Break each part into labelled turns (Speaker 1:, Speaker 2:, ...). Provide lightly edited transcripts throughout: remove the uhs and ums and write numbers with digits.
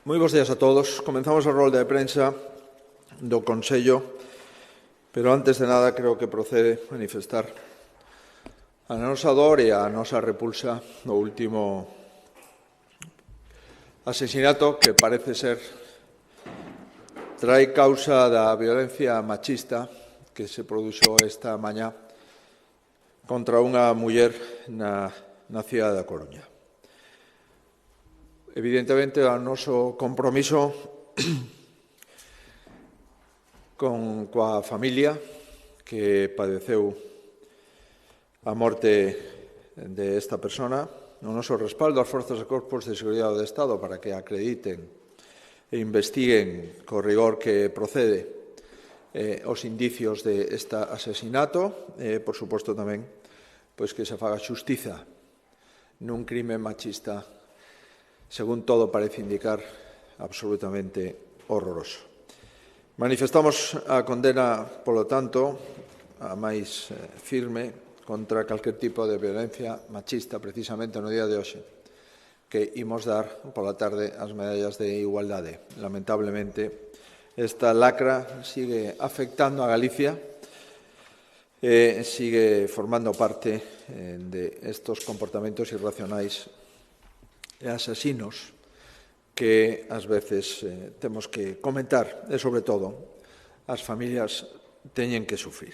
Speaker 1: Moi bons días a todos. Comenzamos a rolda de prensa do Consello, pero antes de nada creo que procede manifestar a nosa dor e a nosa repulsa no último asesinato que parece ser trae causa da violencia machista que se produxo esta mañá contra unha muller na cidade da Coruña. Evidentemente, o noso compromiso coa familia que padeceu a morte desta persona, o noso respaldo ás forzas e corpos de seguridade do Estado para que acrediten e investiguen co rigor que procede os indicios deste asesinato, por suposto tamén que se faga xustiza nun crime machista, según todo parece indicar, absolutamente horroroso. Manifestamos a condena, polo tanto, a máis firme contra calquer tipo de violencia machista, precisamente no día de hoxe, que imos dar pola tarde as medallas de igualdade. Lamentablemente, esta lacra sigue afectando a Galicia e sigue formando parte de estos comportamentos irracionais e asesinos que ás veces temos que comentar e, sobre todo, as familias teñen que sufrir.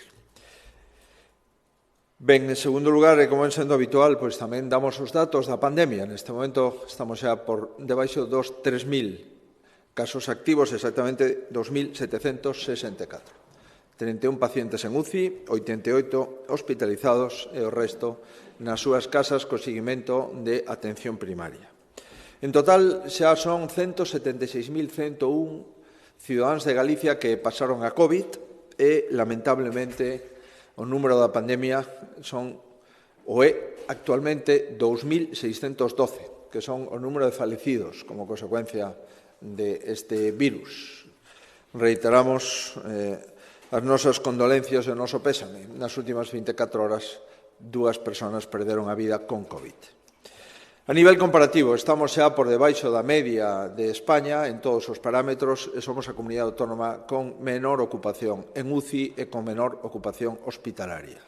Speaker 1: Ben, en segundo lugar, e como é sendo habitual, tamén damos os datos da pandemia. Neste momento estamos xa por debaixo dos 3.000 casos activos, exactamente 2.764. 31 pacientes en UCI, 88 hospitalizados e o resto nas súas casas co seguimento de atención primaria. En total, xa son 176.101 cidadáns de Galicia que pasaron a COVID e, lamentablemente, o número da pandemia é actualmente 2.612, que son o número de falecidos como consecuencia deste virus. Reiteramos as nosas condolencias e o noso pésame. Nas últimas 24 horas, 2 persoas perderon a vida con COVID. A nivel comparativo, estamos xa por debaixo da media de España en todos os parámetros e somos a comunidade autónoma con menor ocupación en UCI e con menor ocupación hospitalaria.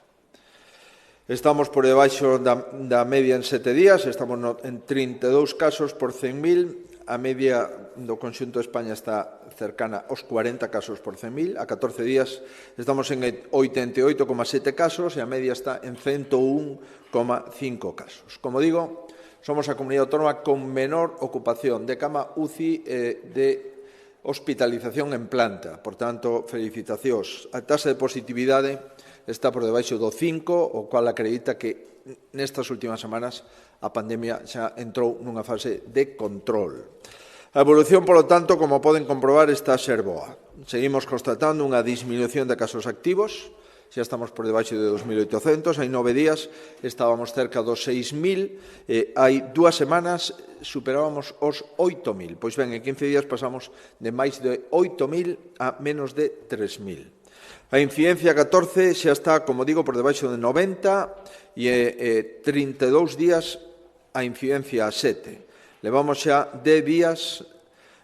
Speaker 1: Estamos por debaixo da media en 7 días, estamos en 32 casos por 100.000, a media do conxunto de España está cercana aos 40 casos por 100.000, a 14 días estamos en 88,7 casos e a media está en 101,5 casos. Como digo, somos a comunidade autónoma con menor ocupación de cama UCI e de hospitalización en planta. Por tanto, felicitacións. A taxa de positividade está por debaixo do 5, o cual acredita que nestas últimas semanas a pandemia xa entrou nunha fase de control. A evolución, polo tanto, como poden comprobar, está a ser boa. Seguimos constatando unha disminución de casos activos, xa estamos por debaixo de 2.800, hai 9 días estábamos cerca dos 6.000, hai 2 semanas superábamos os 8.000. Pois ben, en 15 días pasamos de máis de 8.000 a menos de 3.000. A incidencia 14 xa está, como digo, por debaixo de 90 e 32 días a incidencia 7. Levamos xa 10 días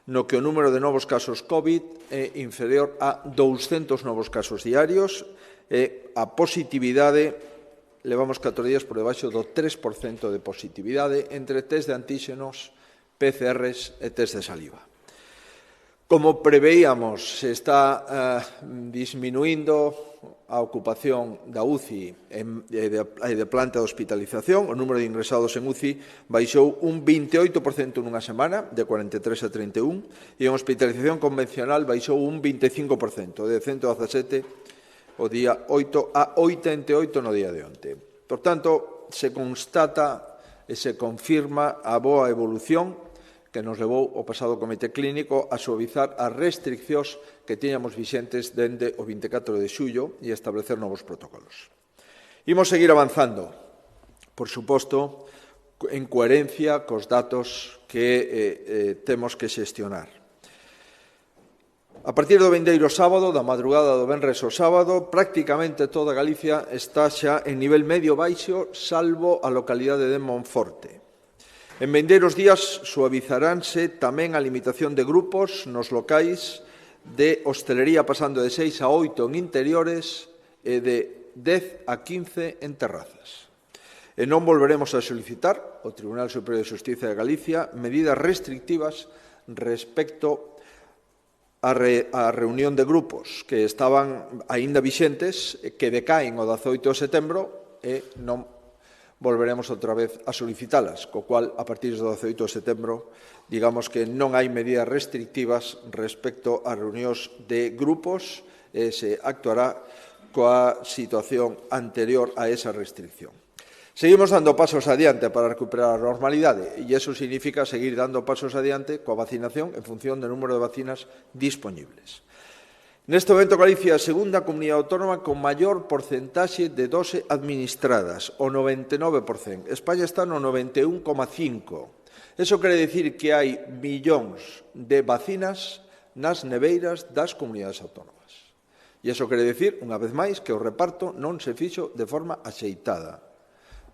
Speaker 1: no que o número de novos casos COVID é inferior a 200 novos casos diarios e a positividade, levamos 4 días por debaixo do 3% de positividade entre test de antíxenos, PCRs e test de saliva. Como preveíamos, se está disminuindo a ocupación da UCI e de planta de hospitalización. O número de ingresados en UCI baixou un 28% nunha semana, de 43 a 31, e en hospitalización convencional baixou un 25%, de 117 o día 8 a 88 no día de onte. Por tanto, se constata e se confirma a boa evolución que nos levou o pasado comité clínico a suavizar as restriccións que tiñamos vixentes dende o 24 de xullo e establecer novos protocolos. Imos seguir avanzando, por suposto, en coherencia cos datos que temos que xestionar. A partir do vindeiro sábado, da madrugada do venres ao sábado, prácticamente toda Galicia está xa en nivel medio baixo, salvo a localidade de Monforte. En vindeiros días suavizaránse tamén a limitación de grupos nos locais de hostelería pasando de 6 a 8 en interiores e de 10 a 15 en terrazas. E non volveremos a solicitar ao Tribunal Superior de Xustiza de Galicia medidas restrictivas respecto á reunión de grupos que estaban aínda vixentes, que decaen o 18 de setembro e non volveremos outra vez a solicitalas, co cual, a partir do 18 de setembro, digamos que non hai medidas restrictivas respecto a reunións de grupos e se actuará coa situación anterior a esa restricción. Seguimos dando pasos adiante para recuperar a normalidade e iso significa seguir dando pasos adiante coa vacinación en función do número de vacinas disponibles. Neste momento, Galicia é a segunda comunidade autónoma con maior porcentaxe de dose administradas, o 99%. España está no 91,5%. Iso quere dicir que hai millóns de vacinas nas neveiras das comunidades autónomas. E iso quere dicir, unha vez máis, que o reparto non se fixo de forma axeitada.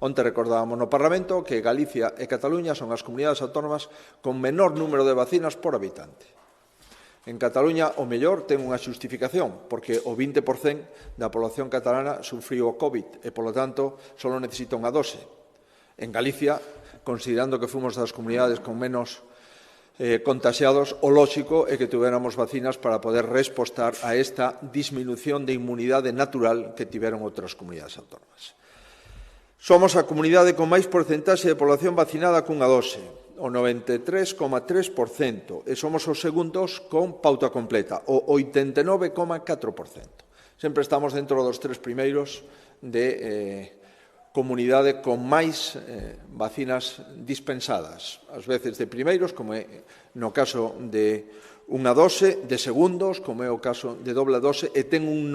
Speaker 1: Onte recordábamos no Parlamento que Galicia e Cataluña son as comunidades autónomas con menor número de vacinas por habitante. En Cataluña, o mellor, ten unha xustificación, porque o 20% da población catalana sufriu o COVID e, polo tanto, só necesita unha dose. En Galicia, considerando que fomos das comunidades con menos contaxiados, o lóxico é que tuviéramos vacinas para poder respostar a esta disminución de inmunidade natural que tiveron outras comunidades autónomas. Somos a comunidade con máis porcentaxe de población vacinada cunha dose, o 93,3%, e somos os segundos con pauta completa, o 89,4%. Sempre estamos dentro dos tres primeiros de comunidade con máis vacinas dispensadas, ás veces de primeiros, como é no caso de unha dose, de segundos, como é o caso de doble dose, e ten un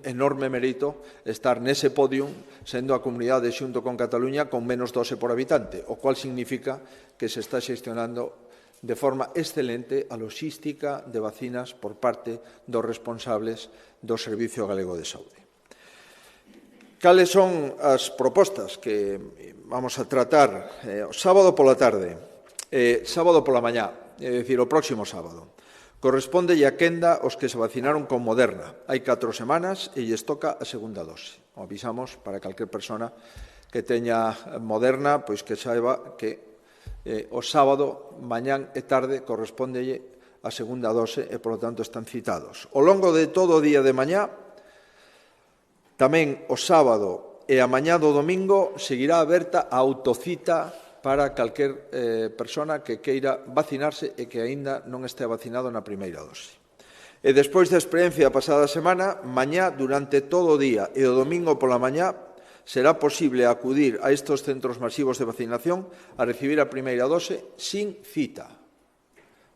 Speaker 1: enorme mérito estar nese podium, sendo a comunidade xunto con Cataluña con menos dose por habitante, o cual significa que se está xestionando de forma excelente a logística de vacinas por parte dos responsables do Servicio Galego de Saúde. Cales son as propostas que vamos a tratar o sábado pola tarde, sábado pola mañá, é dicir, o próximo sábado? Corresponde a quenda os que se vacinaron con Moderna. Hai 4 semanas e lles toca a segunda dose. O avisamos para calquer persona que teña Moderna, pois que saiba que o sábado, mañán e tarde correspondelle a segunda dose e, polo tanto, están citados. Ao longo de todo o día de mañá, tamén o sábado e a mañá do domingo, seguirá aberta a autocita para calquer persona que queira vacinarse e que aínda non este vacinado na primeira dose. E despois da experiencia da pasada semana, mañá durante todo o día e o domingo pola mañá será posible acudir a estes centros masivos de vacinación a recibir a primeira dose sin cita.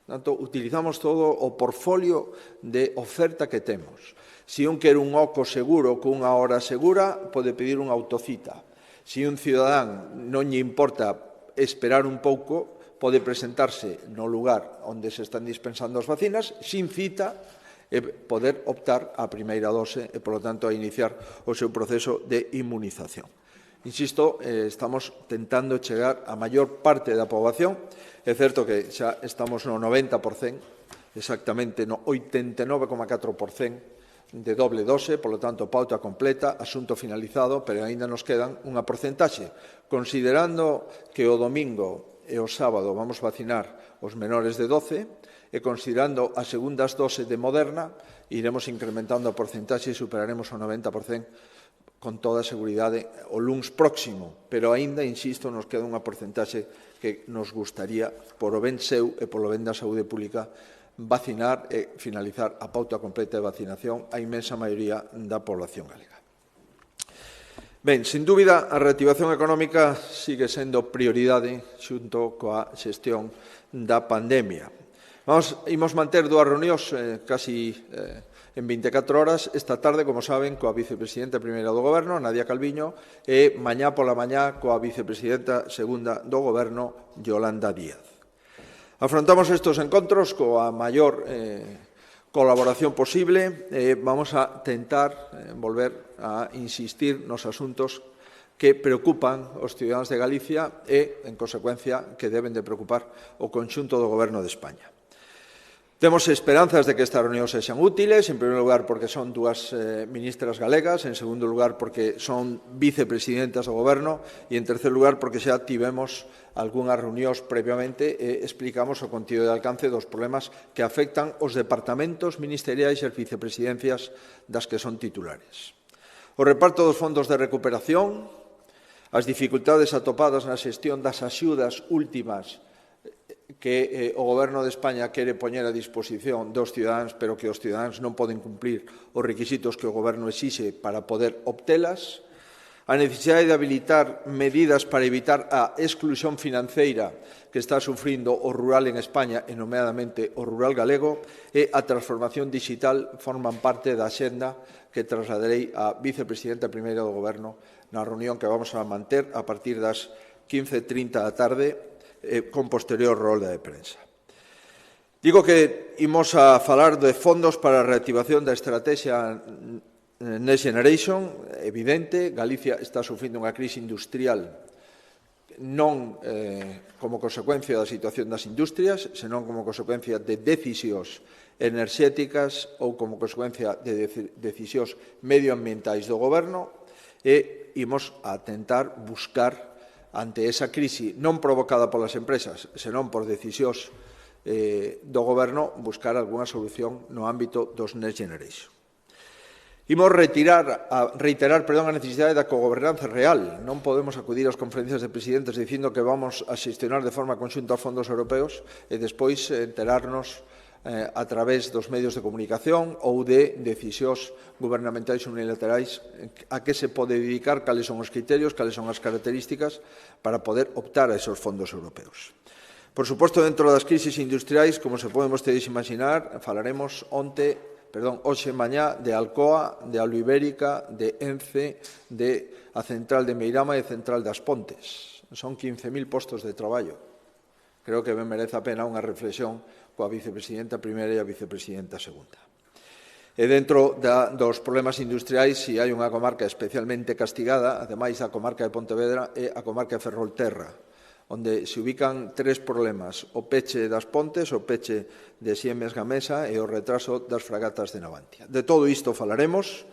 Speaker 1: Tanto, utilizamos todo o portfolio de oferta que temos. Se un quere un oco seguro cunha hora segura, pode pedir unha autocita. Se un cidadán non lle importa esperar un pouco, pode presentarse no lugar onde se están dispensando as vacinas, sin cita, e poder optar á primeira dose e, polo tanto, a iniciar o seu proceso de inmunización. Insisto, estamos tentando chegar a maior parte da poboación. É certo que xa estamos no 90%, exactamente no 89,4% de doble dose, polo tanto, pauta completa, asunto finalizado, pero aínda nos quedan unha porcentaxe. Considerando que o domingo e o sábado vamos vacinar os menores de 12 e considerando as segundas doses de Moderna, iremos incrementando a porcentaxe e superaremos o 90% con toda a seguridade o luns próximo, pero aínda, insisto, nos queda unha porcentaxe que nos gustaría, por o ben seu e polo ben da saúde pública, vacinar e finalizar a pauta completa de vacinación a inmensa maioría da población galega. Ben, sin dúbida, a reactivación económica sigue sendo prioridade xunto coa xestión da pandemia. Imos manter dúas reunións casi en 24 horas, esta tarde, como saben, coa vicepresidenta primeira do Goberno, Nadia Calviño, e mañá pola mañá coa vicepresidenta segunda do Goberno, Yolanda Díaz. Afrontamos estes encontros coa maior colaboración posible e vamos a tentar volver a insistir nos asuntos que preocupan os ciudadanos de Galicia e, en consecuencia, que deben de preocupar o conxunto do Goberno de España. Temos esperanzas de que estas reunións sexan útiles, en primeiro lugar porque son dúas ministras galegas, en segundo lugar porque son vicepresidentas do Goberno e, en terceiro lugar, porque xa tivemos algunhas reunións previamente e explicamos o contido de alcance dos problemas que afectan os departamentos ministeriais e as vicepresidencias das que son titulares. O reparto dos fondos de recuperación, as dificultades atopadas na xestión das axudas últimas que o Goberno de España quere poñer a disposición dos cidadáns, pero que os cidadáns non poden cumplir os requisitos que o Goberno exixe para poder obtelas, a necesidade de habilitar medidas para evitar a exclusión financeira que está sufrindo o rural en España, e nomeadamente o rural galego, e a transformación digital forman parte da axenda que trasladarei á vicepresidenta primeira do Goberno na reunión que vamos a manter a partir das 15:30 da tarde, con posterior rolda de prensa. Digo que imos a falar de fondos para a reactivación da estrategia Next Generation. Evidente, Galicia está sufrindo unha crise industrial non como consecuencia da situación das industrias, senón como consecuencia de decisións enerxéticas ou como consecuencia de decisións medioambientais do Goberno, e imos a tentar buscar ante esa crise non provocada polas empresas, senón por decisións do Goberno, buscar algunha solución no ámbito dos Next Generation. Imos reiterar a necesidade da cogobernanza real. Non podemos acudir ás conferencias de presidentes dicindo que vamos a xestionar de forma conxunta os fondos europeos e despois enterarnos a través dos medios de comunicación ou de decisións gubernamentais unilaterais a que se pode dedicar, cales son os criterios, cales son as características para poder optar a esos fondos europeos. Por suposto, dentro das crisis industriais, como se poden vostedes imaginar, falaremos hoxe mañá de Alcoa, de Aluibérica, de Ence, de a central de Meirama e a central das Pontes. Son 15.000 postos de traballo. Creo que ben merece a pena unha reflexión coa vicepresidenta primeira e a vicepresidenta segunda. E dentro dos problemas industriais, se hai unha comarca especialmente castigada, ademais da comarca de Pontevedra, é a comarca de Ferrolterra, onde se ubican tres problemas: o peche das Pontes, o peche de Siemens Gamesa e o retraso das fragatas de Navantia. De todo isto falaremos.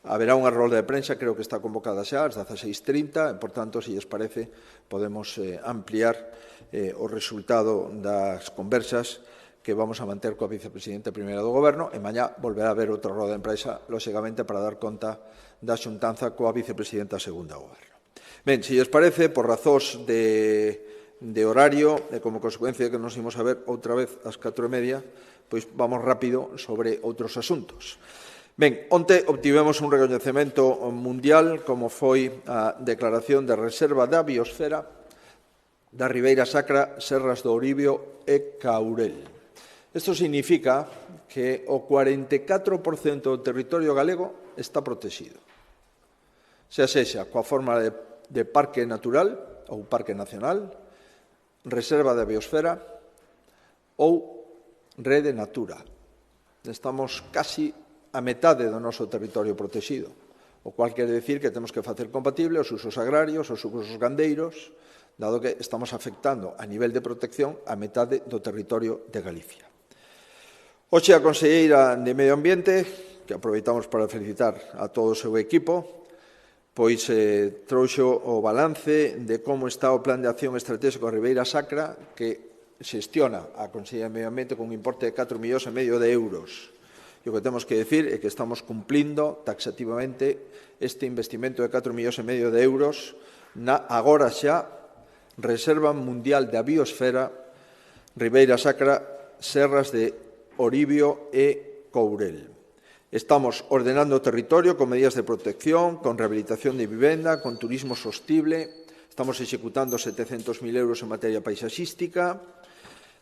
Speaker 1: Haberá unha rolda de prensa, creo que está convocada xa, ás 16:30, e, por tanto, se lles parece, podemos ampliar o resultado das conversas que vamos a manter coa vicepresidenta primeira do Goberno, e mañá volverá a haber outra roda de prensa, lóxicamente, para dar conta da xuntanza coa vicepresidenta segunda do Goberno. Ben, se lles parece, por razóns de horario, e como consecuencia de que nos imos a ver outra vez ás 4:30, pois vamos rápido sobre outros asuntos. Ben, onte obtivemos un recoñecemento mundial como foi a declaración de reserva da biosfera da Ribeira Sacra, Serras do Oribio e Caurel. Isto significa que o 44% do territorio galego está protegido. Sexa coa forma de parque natural ou parque nacional, reserva da biosfera ou rede Natura. Estamos casi a metade do noso territorio protegido, o cual quere dicir que temos que facer compatible os usos agrarios, os usos gandeiros, dado que estamos afectando a nivel de protección a metade do territorio de Galicia. Hoxe a conselleira de Medio Ambiente, que aproveitamos para felicitar a todo o seu equipo, pois trouxo o balance de como está o Plan de Acción Estratégico a Ribeira Sacra, que xestiona a Consellería de Medio Ambiente con un importe de 4,5 millóns de euros. E o que temos que decir é que estamos cumplindo taxativamente este investimento de 4,5 millóns de euros na agora xa Reserva Mundial da Biosfera Ribeira Sacra, Serras de Oribio e Courel. Estamos ordenando o territorio con medidas de protección, con rehabilitación de vivenda, con turismo sostible. Estamos executando 700.000 euros en materia paisaxística.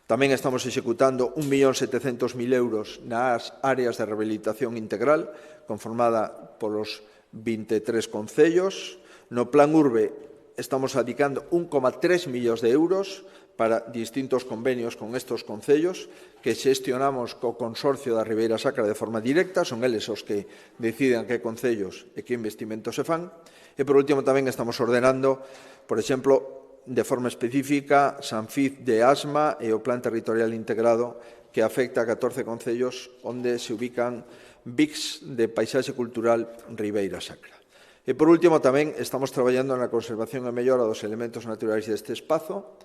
Speaker 1: Tamén estamos executando 1.700.000 euros nas áreas de rehabilitación integral, conformada polos 23 concellos. No Plan Urbe estamos dedicando 1,3 millóns de euros para distintos convenios con estes concellos que xestionamos co Consorcio da Ribeira Sacra de forma directa, son eles os que deciden que concellos e que investimentos se fan. E, por último, tamén estamos ordenando, por exemplo, de forma específica, Sanfiz de Asma e o Plan Territorial Integrado que afecta a 14 concellos onde se ubican BICs de Paisaxe Cultural Ribeira Sacra. E, por último, tamén estamos traballando na conservación e mellora dos elementos naturais deste espazo,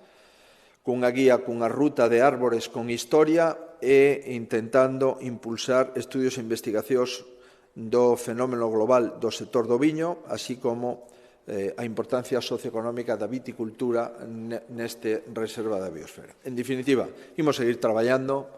Speaker 1: cunha guía, cunha ruta de árbores con historia e intentando impulsar estudios e investigacións do fenómeno global do sector do viño, así como a importancia socioeconómica da viticultura neste reserva da biosfera. En definitiva, imos seguir traballando,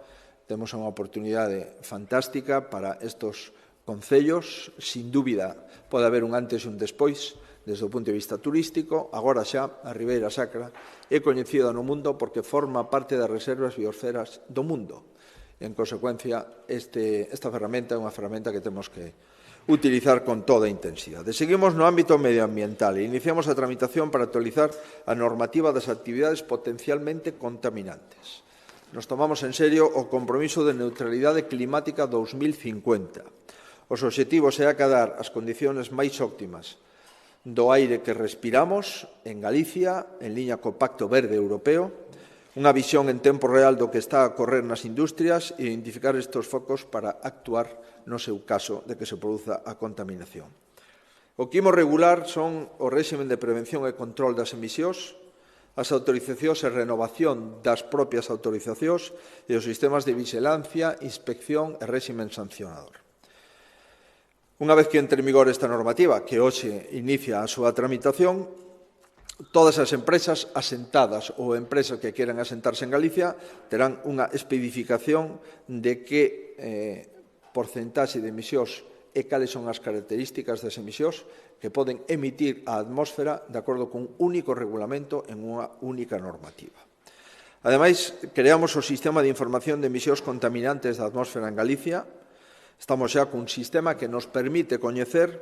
Speaker 1: temos unha oportunidade fantástica para estes concellos, sin dúbida pode haber un antes e un despois desde o punto de vista turístico. Agora xa a Ribeira Sacra é coñecida no mundo porque forma parte das reservas biosferas do mundo. En consecuencia, esta ferramenta é unha ferramenta que temos que utilizar con toda intensidade. Seguimos no ámbito medioambiental e iniciamos a tramitación para actualizar a normativa das actividades potencialmente contaminantes. Nos tomamos en serio o compromiso de neutralidade climática 2050. Os obxectivos é acadar as condicións máis óptimas do aire que respiramos en Galicia, en liña co Pacto Verde Europeo, unha visión en tempo real do que está a ocorrer nas industrias e identificar estes focos para actuar no seu caso de que se produza a contaminación. O que imos regular son o réximen de prevención e control das emisións, as autorizacións e renovación das propias autorizacións e os sistemas de vigilancia, inspección e réximen sancionador. Unha vez que entre en vigor esta normativa, que hoxe inicia a súa tramitación, todas as empresas asentadas ou empresas que queran asentarse en Galicia terán unha especificación de que porcentaxe de emisións e cales son as características das emisións que poden emitir á atmósfera de acordo con un único regulamento en unha única normativa. Ademais, creamos o Sistema de Información de Emisións Contaminantes da Atmósfera en Galicia. Estamos xa cun sistema que nos permite coñecer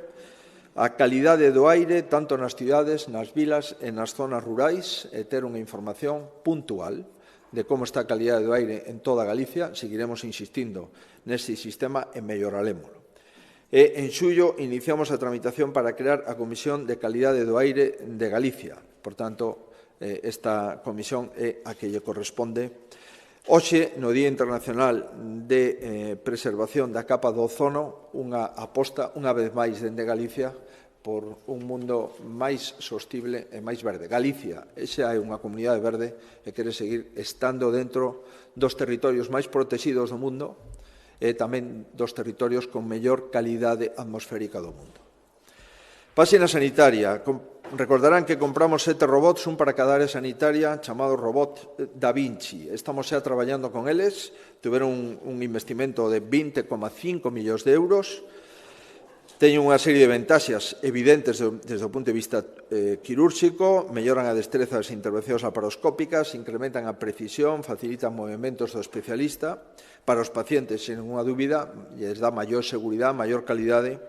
Speaker 1: a calidade do aire tanto nas cidades, nas vilas e nas zonas rurais e ter unha información puntual de como está a calidade do aire en toda Galicia. Seguiremos insistindo neste sistema e melloralémolo. E en xullo iniciamos a tramitación para crear a Comisión de Calidade do Aire de Galicia. Por tanto, esta comisión é a que lle corresponde. Hoxe, no Día Internacional de Preservación da Capa do Ozono, unha aposta, unha vez máis, dende Galicia, por un mundo máis sostible e máis verde. Galicia, xa é unha comunidade verde e quere seguir estando dentro dos territorios máis protegidos do mundo e tamén dos territorios con mellor calidade atmosférica do mundo. Páxina sanitaria. Recordarán que compramos 7 robots, un para cada área sanitaria, chamado robot Da Vinci. Estamos xa traballando con eles, tiveron un investimento de 20,5 millóns de euros, teñen unha serie de ventaxas evidentes desde o punto de vista quirúrxico, melloran a destreza das intervencións laparoscópicas, incrementan a precisión, facilitan movimentos do especialista, para os pacientes, sen ninguna dúbida, lles dá maior seguridade, maior calidade,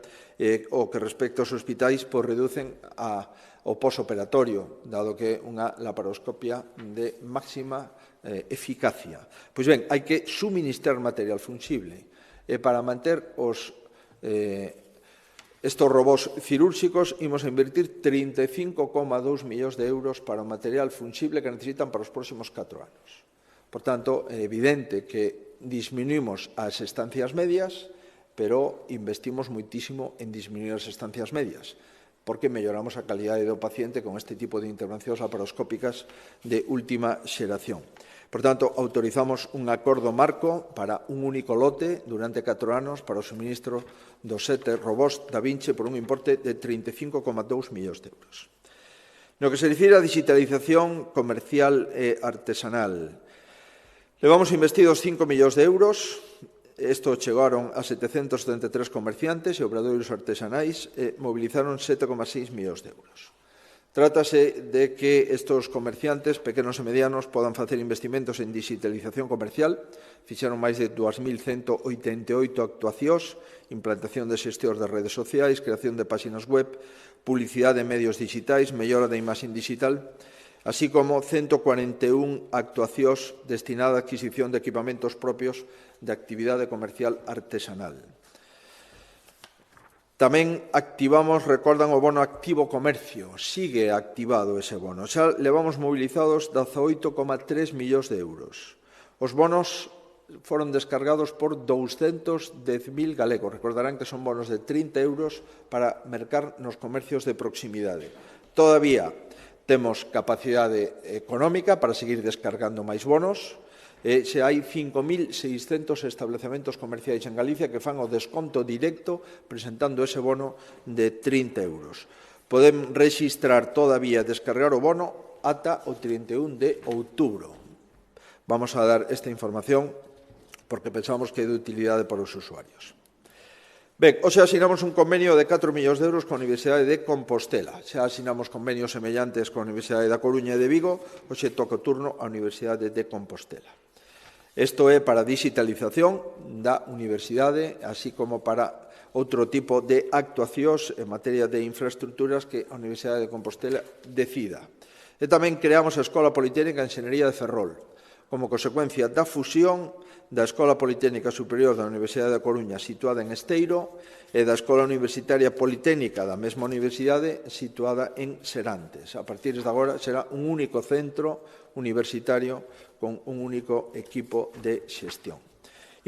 Speaker 1: o que respecto aos hospitais, reducen o posoperatorio, dado que é unha laparoscopia de máxima eficacia. Pois ben, hai que suministrar material fungible e para manter estes robots cirúrxicos imos a invertir 35,2 millóns de euros para o material fungible que necesitan para os próximos 4 anos. Por tanto, é evidente que disminuímos as estancias medias, pero investimos moitísimo en disminuir as estancias medias, porque melloramos a calidade do paciente con este tipo de intervencións laparoscópicas de última xeración. Por tanto, autorizamos un acordo marco para un único lote durante 4 anos para o suministro dos 7 robots Da Vinci por un importe de 35,2 millóns de euros. No que se refire á digitalización comercial e artesanal, levamos investidos 5 millóns de euros. Isto chegaron a 773 comerciantes e obradoiros artesanais e mobilizaron 7,6 millóns de euros. Trátase de que estes comerciantes, pequenos e medianos, podan facer investimentos en digitalización comercial. Fixeron máis de 2.188 actuacións, implantación de xestións de redes sociais, creación de páxinas web, publicidade en medios digitais, mellora da imaxe digital, así como 141 actuacións destinadas a adquisición de equipamentos propios de actividade comercial artesanal. Tamén activamos, recordan, o bono activo comercio. Sigue activado ese bono. Xa levamos movilizados 18,3 millóns de euros. Os bonos foron descargados por 210.000 galegos. Recordarán que son bonos de 30 euros para mercar nos comercios de proximidade. Todavía temos capacidade económica para seguir descargando máis bonos. Se hai 5.600 establecementos comerciais en Galicia que fan o desconto directo presentando ese bono de 30 euros. Poden rexistrar todavía e descargar o bono ata o 31 de outubro. Vamos a dar esta información porque pensamos que é de utilidade para os usuarios. Ben, hoxe asinamos un convenio de 4 millóns de euros coa Universidade de Compostela. Xa asinamos convenios semellantes coa Universidade da Coruña e de Vigo, hoxe toca o turno á Universidade de Compostela. Isto é para a digitalización da universidade, así como para outro tipo de actuacións en materia de infraestructuras que a Universidade de Compostela decida. E tamén creamos a Escola Politécnica de Enxeñería de Ferrol, como consecuencia da fusión da Escola Politécnica Superior da Universidade da Coruña, situada en Esteiro, e da Escola Universitaria Politécnica da mesma universidade, situada en Serantes. A partir de agora será un único centro universitario con un único equipo de xestión.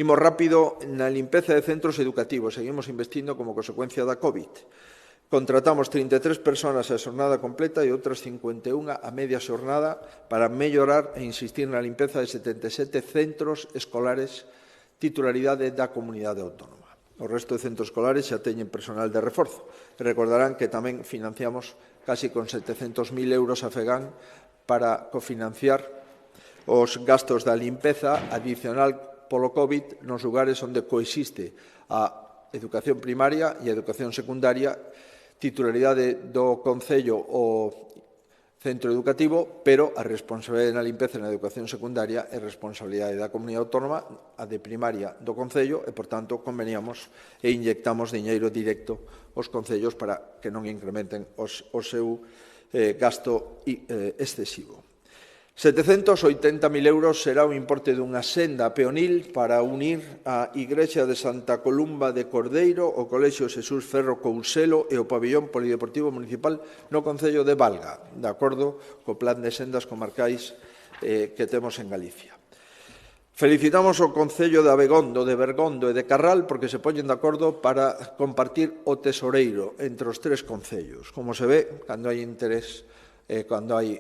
Speaker 1: Imos rápido na limpeza de centros educativos. Seguimos investindo como consecuencia da COVID. Contratamos 33 persoas a xornada completa e outras 51 a media xornada para mellorar e insistir na limpeza de 77 centros escolares titularidade da comunidade autónoma. O resto de centros escolares xa teñen personal de reforzo. Recordarán que tamén financiamos casi con 700.000 euros a FEGAN para cofinanciar os gastos da limpeza adicional polo COVID nos lugares onde coexiste a educación primaria e a educación secundaria, titularidade do Concello o centro educativo, pero a responsabilidade na limpeza na educación secundaria é responsabilidade da comunidade autónoma, a de primaria do Concello, e, por tanto, conveniamos e inyectamos diñeiro directo aos concellos para que non incrementen o seu gasto excesivo. 780.000 euros será o importe dunha senda peonil para unir a Igrexa de Santa Columba de Cordeiro, o Colexio Xesús Ferro Couselo e o Pabillón Polideportivo Municipal no Concello de Valga, de acordo co plan de sendas comarcais que temos en Galicia. Felicitamos o Concello de Abegondo, de Bergondo e de Carral porque se poñen de acordo para compartir o tesoreiro entre os tres concellos. Como se ve, cando hai interés, cando hai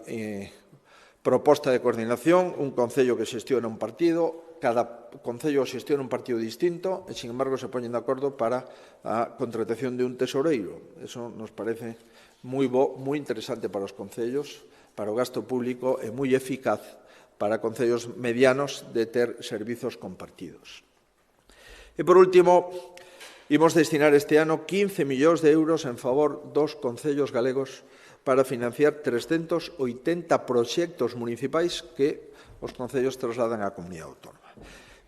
Speaker 1: proposta de coordinación, un concello que xestiona un partido, cada concello xestiona un partido distinto e, sin embargo, se poñen de acordo para a contratación de un tesoreiro. Eso nos parece moi bo, moi interesante para os concellos, para o gasto público e moi eficaz para concellos medianos de ter servizos compartidos. E, por último, imos destinar este ano 15 millóns de euros en favor dos concellos galegos para financiar 380 proxectos municipais que os concellos trasladan á comunidade autónoma.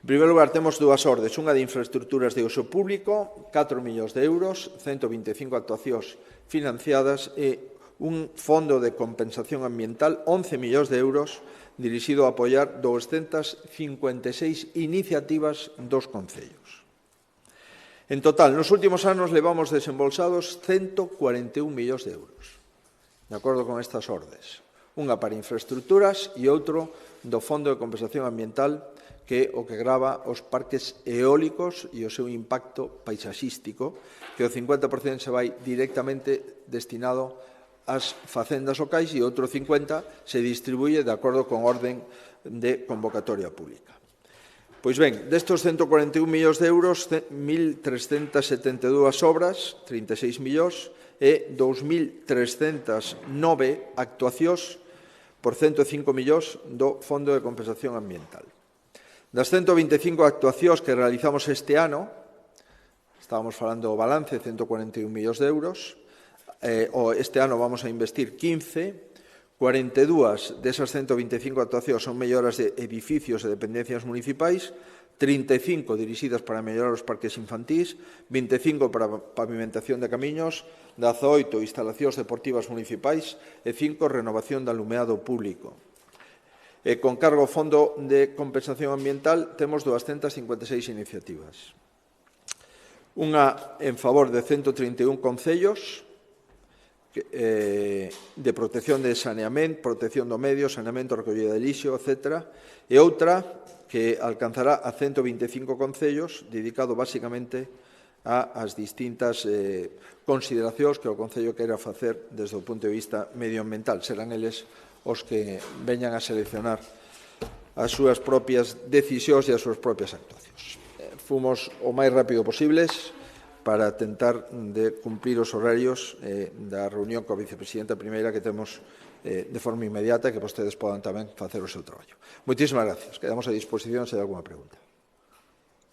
Speaker 1: En primeiro lugar, temos dúas ordes, unha de infraestructuras de uso público, 4 millóns de euros, 125 actuacións financiadas e un fondo de compensación ambiental, 11 millóns de euros, dirixido a apoiar 256 iniciativas dos concellos. En total, nos últimos anos levamos desembolsados 141 millóns de euros. De acordo con estas ordes, unha para infraestructuras e outro do Fondo de Compensación Ambiental, que é o que grava os parques eólicos e o seu impacto paisaxístico, que o 50% se vai directamente destinado ás facendas locais e outro 50% se distribuye de acordo con orden de convocatoria pública. Pois ben, destos 141 millóns de euros, 1.372 obras, 36 millóns, e 2.309 actuacións por 105 millóns do Fondo de Compensación Ambiental. Das 125 actuacións que realizamos este ano, estábamos falando do balance, 141 millóns de euros, este ano vamos a investir 15, 42 desas 125 actuacións son melloras de edificios e dependencias municipais, 35 dirixidas para mellorar os parques infantís, 25 para pavimentación de camiños, 18 instalacións deportivas municipais e 5 renovación de alumeado público. Con cargo ao Fondo de Compensación Ambiental temos 256 iniciativas. Unha en favor de 131 concellos de protección de saneamento, protección do medio, saneamento, recollida de lixo, etc. E outra que alcanzará a 125 concellos, dedicado basicamente ás distintas consideracións que o Concello queira facer desde o punto de vista medioambiental. Serán eles os que veñan a seleccionar as súas propias decisións e as súas propias actuacións. Fomos o máis rápido posibles para tentar de cumprir os horarios da reunión coa vicepresidenta primeira que temos de forma inmediata, que vostedes podan tamén facer o seu traballo. Moitísimas gracias. Quedamos a disposición se hai alguna pregunta.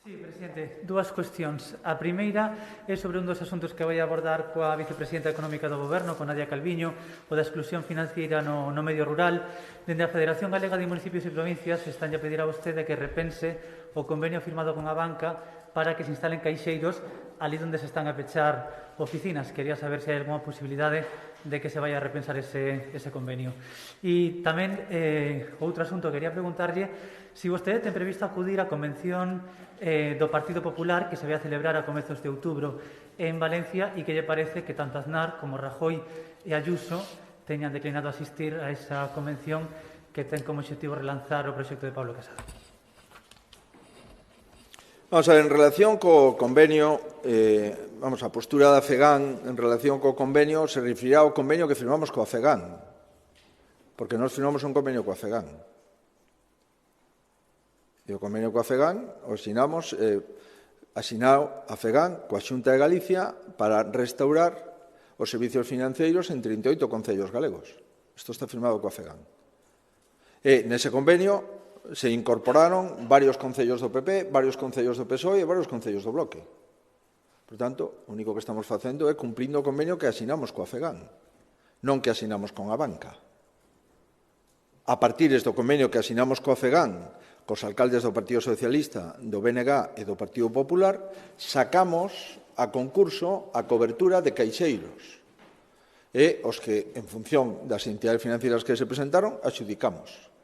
Speaker 2: Sí, presidente, dúas cuestións. A primeira é sobre un dos asuntos que vai abordar coa vicepresidenta económica do Goberno, con Nadia Calviño, o da exclusión financiera no medio rural. Dende a Federación Galega de Municipios e Provincias están a pedir a vostede que repense o convenio firmado con a banca para que se instalen caixeiros ali onde se están a pechar oficinas. Quería saber se hai alguma posibilidade de que se vaya a repensar ese convenio. E tamén, outro asunto, quería preguntarlle se vostede ten previsto acudir á convención do Partido Popular que se vai a celebrar a comezos de outubro en Valencia e que lle parece que tanto Aznar como Rajoy e Ayuso teñan declinado asistir a esa convención que ten como objetivo relanzar o proxecto de Pablo Casado.
Speaker 1: Vamos a ver, en relación co convenio, a postura da FEGAN en relación co convenio se referirá ao convenio que firmamos coa FEGAN, porque nós firmamos un convenio coa FEGAN. E o convenio coa FEGAN o asinamos, asinado a FEGAN coa Xunta de Galicia para restaurar os servicios financeiros en 38 concellos galegos. Isto está firmado coa FEGAN. E nese convenio se incorporaron varios concellos do PP, varios concellos do PSOE e varios concellos do Bloque. Por tanto, o único que estamos facendo é cumprindo o convenio que asinamos coa FEGAN, non que asinamos con a banca. A partir do convenio que asinamos coa FEGAN, cos alcaldes do Partido Socialista, do BNG e do Partido Popular, sacamos a concurso a cobertura de caixeiros. E os que, en función das entidades financieras que se presentaron, adxudicamos.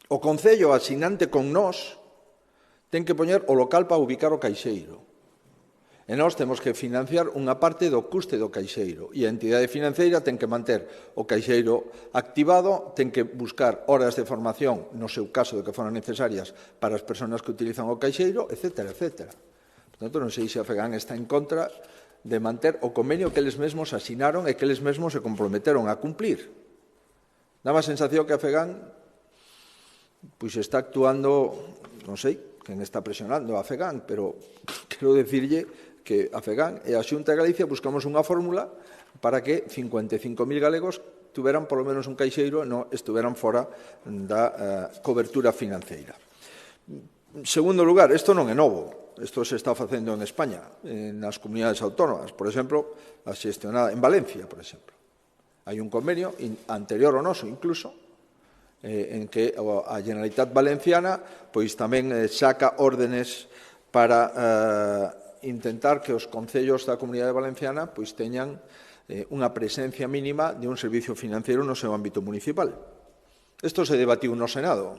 Speaker 1: O Concello asinante con nós ten que poñer o local para ubicar o caixeiro. E nós temos que financiar unha parte do custe do caixeiro. E a entidade financeira ten que manter o caixeiro activado, ten que buscar horas de formación, no seu caso de que foran necesarias, para as persoas que utilizan o caixeiro, etc. etc. Por tanto, non sei se a FEGAN está en contra de manter o convenio que eles mesmos asinaron e que eles mesmos se comprometeron a cumplir. Dá a sensación que a FEGAN pois está actuando, non sei, quen está presionando a FEGAN, pero quero decirlle que a FEGAN e a Xunta de Galicia buscamos unha fórmula para que 55.000 galegos tuveran polo menos un caixeiro e non estuveran fora da cobertura financeira. En segundo lugar, isto non é novo, isto se está facendo en España, nas comunidades autónomas, por exemplo, a xestionada en Valencia, por exemplo. Hai un convenio anterior ao noso, incluso, en que a Generalitat Valenciana pois tamén saca órdenes para intentar que os concellos da Comunidade Valenciana pois teñan unha presencia mínima de un servicio financeiro no seu ámbito municipal. Isto se debatiu no Senado.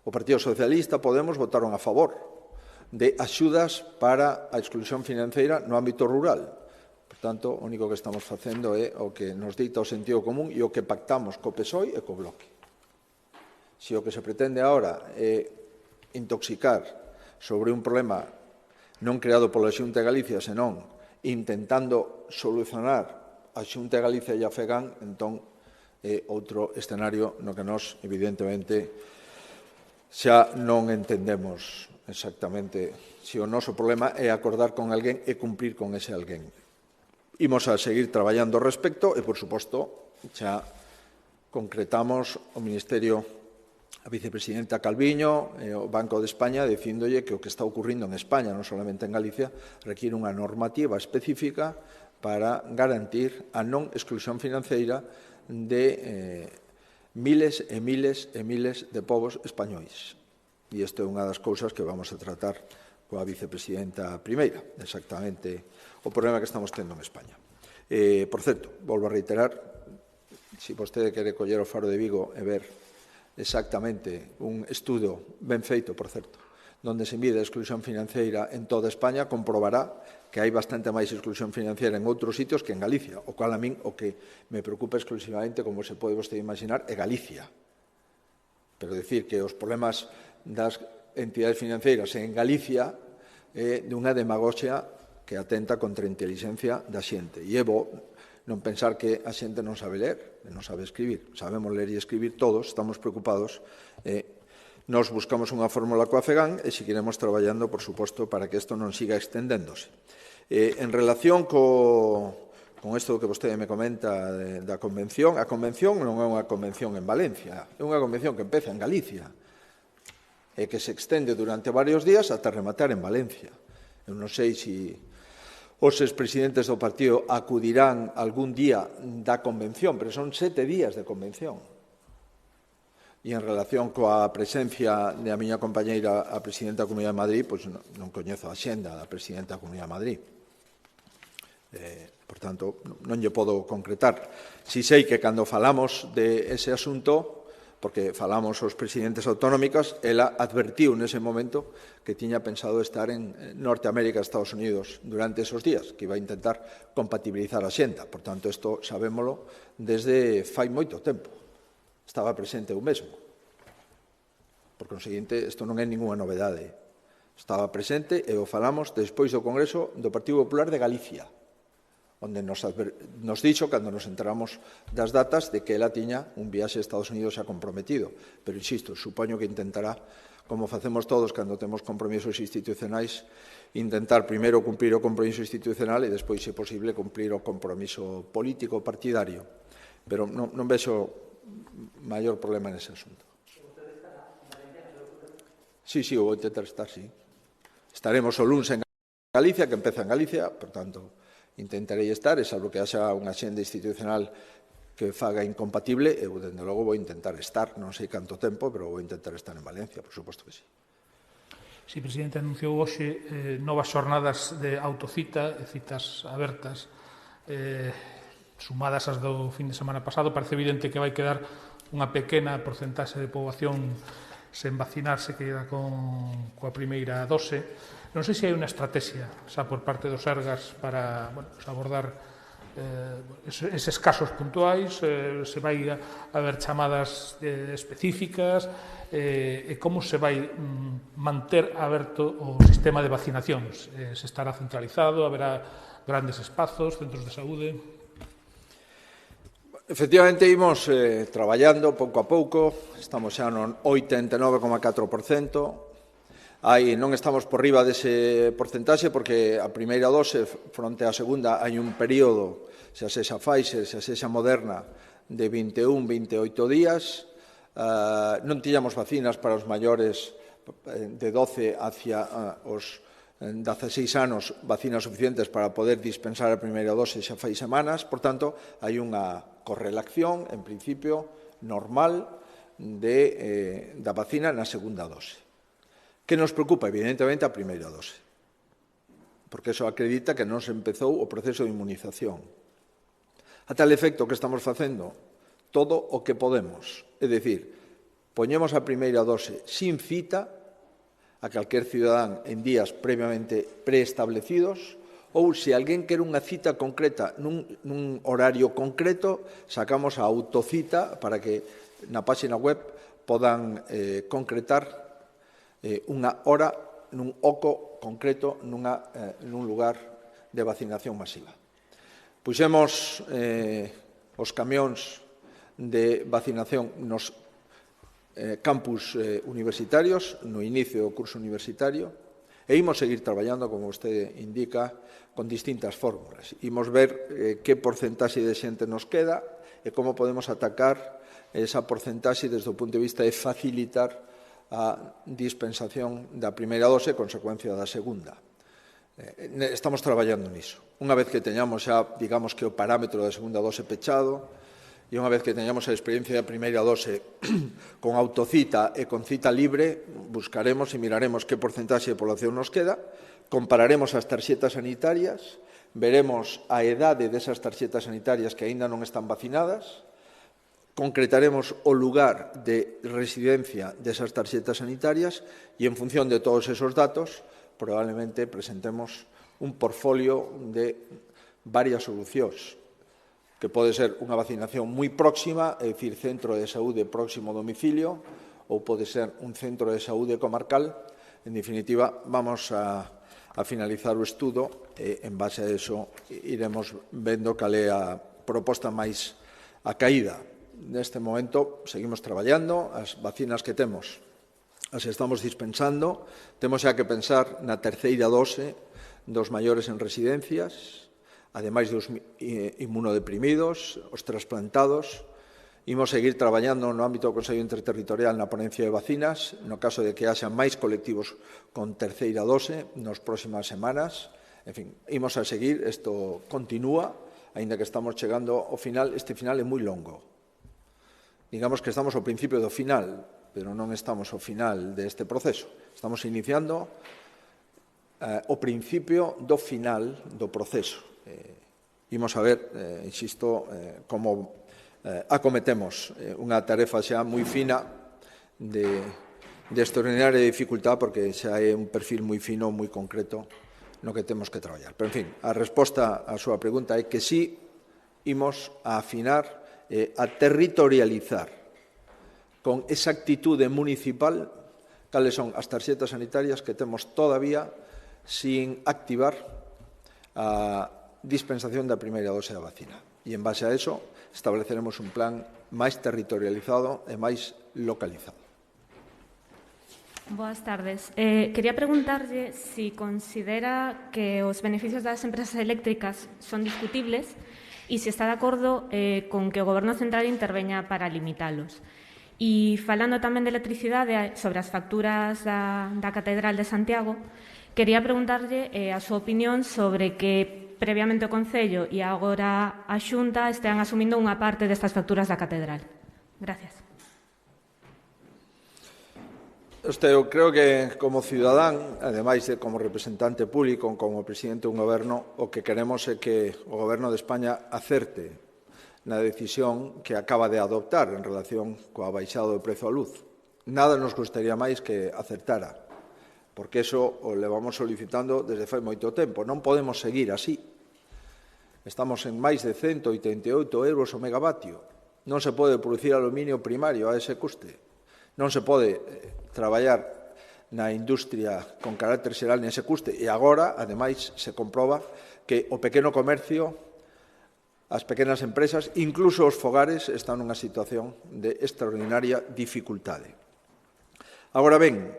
Speaker 1: O Partido Socialista, Podemos, votaron a favor de axudas para a exclusión financeira no ámbito rural. Por tanto, o único que estamos facendo é o que nos dita o sentido común e o que pactamos co PSOE e co Bloque. Se o que se pretende agora é intoxicar sobre un problema non creado pola Xunta de Galicia, senón intentando solucionar a Xunta de Galicia e a FEGAN, entón é outro escenario no que nós, evidentemente, xa non entendemos exactamente se o noso problema é acordar con alguén e cumprir con ese alguén. Imos a seguir traballando ao respecto e, por suposto, xa concretamos o Ministerio, a vicepresidenta Calviño e o Banco de España dicíndolle que o que está ocurrindo en España, non solamente en Galicia, requiere unha normativa específica para garantir a non exclusión financeira de miles e miles e miles de povos españois. E isto é unha das cousas que vamos a tratar coa vicepresidenta primeira, exactamente o problema que estamos tendo en España. Por certo, volvo a reiterar, se vostede quere coller o Faro de Vigo e ver exactamente un estudo ben feito, por certo, donde se mide a exclusión financeira en toda España, comprobará que hai bastante máis exclusión financiera en outros sitios que en Galicia, o cual a min o que me preocupa exclusivamente, como se pode vostede imaginar, é Galicia. Pero decir que os problemas das entidades financeiras en Galicia é dunha demagoxia que atenta contra a inteligencia da xente. E é bo non pensar que a xente non sabe ler, non sabe escribir. Sabemos ler e escribir todos, estamos preocupados. Nos buscamos unha fórmula coa FEGAN e seguiremos traballando, por suposto, para que isto non siga extendéndose. En relación con isto que vostede me comenta da convención, a convención non é unha convención en Valencia, é unha convención que empeza en Galicia e que se extende durante varios días ata rematar en Valencia. Eu non sei se os expresidentes do partido acudirán algún día da convención, pero son 7 días de convención. E en relación coa presencia da miña compañeira, a presidenta da Comunidade de Madrid, pois non coñezo a axenda da presidenta da Comunidade de Madrid. Por tanto, non lle podo concretar. Si sei que cando falamos de ese asunto, porque falamos os presidentes autonómicos, ela advertiu nese momento que tiña pensado estar en Norteamérica, Estados Unidos, durante esos días, que iba a intentar compatibilizar a xenda. Por tanto, isto sabémolo desde fai moito tempo. Estaba presente eu mesmo. Por conseguinte, isto non é ninguna novedade. Estaba presente e o falamos despois do Congreso do Partido Popular de Galicia, onde nos dixo, cando nos enteramos das datas, de que ela tiña un viaxe a Estados Unidos xa comprometido. Pero, insisto, supoño que intentará, como facemos todos cando temos compromisos institucionais, intentar primeiro cumprir o compromiso institucional e despois, se posible, cumprir o compromiso político partidario. Pero non vexo maior problema nese asunto. Sí, vou intentar estar, sí. Estaremos o luns en Galicia, que empeza en Galicia, por tanto, intentarei estar, e salvo que haxa unha xenda institucional que faga incompatible, eu, dende logo, vou intentar estar, non sei canto tempo, pero vou intentar estar en Valencia, por suposto que sí.
Speaker 3: Si, presidente, anunciou hoxe novas xornadas de autocita e citas abertas sumadas ás do fin de semana pasado. Parece evidente que vai quedar unha pequena porcentaxe de poboación sen vacinarse, que queda coa primeira dose. Non sei se hai unha estrategia xa por parte dos Sergas para abordar eses casos puntuais, se vai haber chamadas específicas e como se vai manter aberto o sistema de vacinacións. Se estará centralizado, haberá grandes espazos, centros de saúde?
Speaker 1: Efectivamente, imos traballando pouco a pouco, estamos xa no 89,4%, non estamos por riba dese porcentaxe porque a primeira dose fronte á segunda hai un período, xa sexa Pfizer, xa sexa Moderna, de 21-28 días. Non tiñamos vacinas para os maiores de 12 hacia os 16 anos, vacinas suficientes para poder dispensar a primeira dose xa fai semanas. Por tanto, hai unha correlación, en principio, normal da vacina na segunda dose. Que nos preocupa, evidentemente, a primeira dose, porque eso acredita que non se empezou o proceso de inmunización. A tal efecto que estamos facendo todo o que podemos, é dicir, poñemos a primeira dose sin cita a calquer cidadán en días previamente preestablecidos, ou se alguén quere unha cita concreta nun horario concreto, sacamos a autocita para que na páxina web podan concretar unha hora nun oco concreto nun lugar de vacinación masiva. Puxemos os camións de vacinación nos campus universitarios no inicio do curso universitario e imos seguir traballando, como vostede indica, con distintas fórmulas. Imos ver que porcentaxe de xente nos queda e como podemos atacar esa porcentaxe desde o punto de vista de facilitar a dispensación da primeira dose e consecuencia da segunda. Estamos traballando niso. Unha vez que teñamos xa, digamos que o parámetro da segunda dose pechado e unha vez que teñamos a experiencia da primeira dose con autocita e con cita libre, buscaremos e miraremos que porcentaxe de población nos queda, compararemos as tarxetas sanitarias, veremos a edade desas tarxetas sanitarias que aínda non están vacinadas, concretaremos o lugar de residencia desas tarxetas sanitarias e, en función de todos esos datos, probablemente presentemos un portfolio de varias solucións, que pode ser unha vacinación moi próxima, é dicir, centro de saúde próximo ao domicilio, ou pode ser un centro de saúde comarcal. En definitiva, vamos a finalizar o estudo e, en base a eso, iremos vendo cal é a proposta máis acaída. Neste momento, seguimos traballando, as vacinas que temos as estamos dispensando, temos xa que pensar na terceira dose dos maiores en residencias, ademais dos inmunodeprimidos, os trasplantados. Imos seguir traballando no ámbito do Consello Interterritorial na ponencia de vacinas, no caso de que haxa máis colectivos con terceira dose nas próximas semanas. En fin, imos a seguir, isto continúa, aínda que estamos chegando ao final. Este final é moi longo. Digamos que estamos ao principio do final, pero non estamos ao final deste proceso. Estamos iniciando o principio do final do proceso. Imos a ver, insisto, como acometemos unha tarefa xa moi fina de extraordinaria dificultad, porque xa é un perfil moi fino, moi concreto no que temos que traballar. Pero, en fin, a resposta á súa pregunta é que sí imos a afinar, a territorializar con exactitude municipal cales son as tarxetas sanitarias que temos todavía sin activar a dispensación da primeira dose da vacina. E, en base a eso, estableceremos un plan máis territorializado e máis localizado.
Speaker 4: Boas tardes. Quería preguntarlle si considera que os beneficios das empresas eléctricas son discutibles e se está de acordo con que o Goberno Central interveña para limitalos. E falando tamén de electricidade sobre as facturas da Catedral de Santiago, quería preguntarlle a súa opinión sobre que previamente o Concello e agora a Xunta estean asumindo unha parte destas facturas da Catedral. Gracias.
Speaker 1: Eu creo que, como cidadán, ademais de como representante público, como presidente dun goberno, o que queremos é que o Goberno de España acerte na decisión que acaba de adoptar en relación coa baixada do prezo á luz. Nada nos gustaría máis que acertara, porque eso o levamos solicitando desde fai moito tempo. Non podemos seguir así. Estamos en máis de 188 euros o megavatio. Non se pode producir aluminio primario a ese custe. Non se pode traballar na industria con carácter xeral nese custe. E agora, ademais, se comproba que o pequeno comercio, as pequenas empresas, incluso os fogares, están nunha situación de extraordinaria dificultade. Agora ben,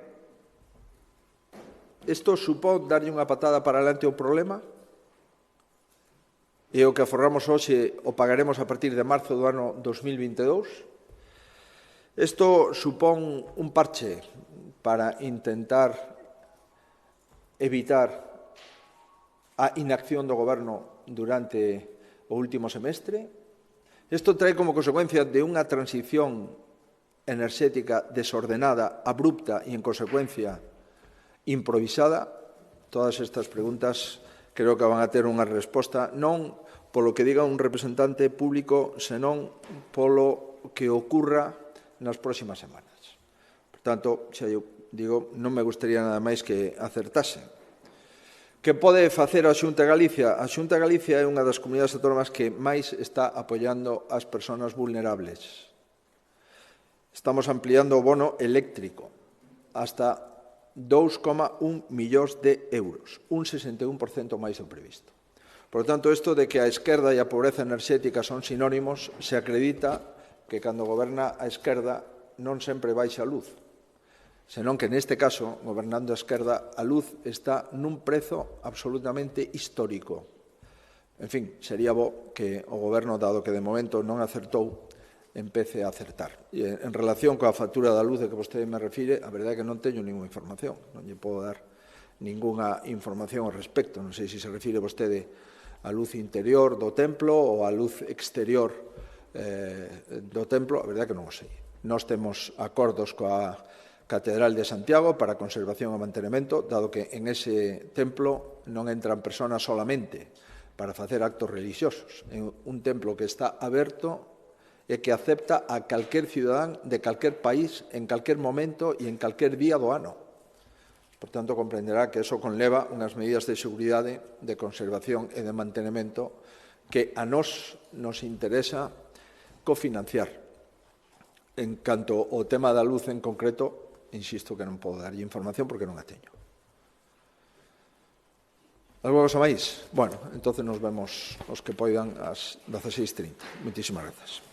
Speaker 1: isto supón darlle unha patada para adiante ao problema? E o que aforramos hoxe o pagaremos a partir de marzo do ano 2022? Isto supón un parche para intentar evitar a inacción do Goberno durante o último semestre? Isto trae como consecuencia de unha transición enerxética desordenada, abrupta e, en consecuencia, improvisada? Todas estas preguntas creo que van a ter unha resposta non polo que diga un representante público, senón polo que ocurra nas próximas semanas. Por tanto, xa eu digo, non me gustaría nada máis que acertase. Que pode facer a Xunta de Galicia? A Xunta de Galicia é unha das comunidades autónomas que máis está apoiando as persoas vulnerables. Estamos ampliando o bono eléctrico hasta 2,1 millóns de euros, un 61% máis do previsto. Por tanto, isto de que a esquerda e a pobreza enerxética son sinónimos, se acredita que cando goberna a esquerda non sempre baixa a luz, senón que neste caso, gobernando a esquerda, a luz está nun prezo absolutamente histórico. En fin, sería bo que o Goberno, dado que de momento non acertou, empece a acertar. E en relación coa factura da luz de que vostede me refire, a verdade é que non teño ninguna información, non lle podo dar ningunha información ao respecto. Non sei se se refire vostede á luz interior do templo ou á luz exterior do templo, a verdade é que non o sei. Nós temos acordos coa Catedral de Santiago para a conservación e mantenimento, dado que en ese templo non entran personas solamente para facer actos religiosos. É un templo que está aberto e que acepta a calquer cidadán de calquer país, en calquer momento e en calquer día do ano. Por tanto, comprenderá que eso conleva unhas medidas de seguridade, de conservación e de mantenimento que a nós nos interesa cofinanciar. En canto ao tema da luz en concreto, insisto que non podo darlle información porque non a teño. Algo máis? Bueno, entonces nos vemos os que poidan ás 16:30. Moitísimas grazas.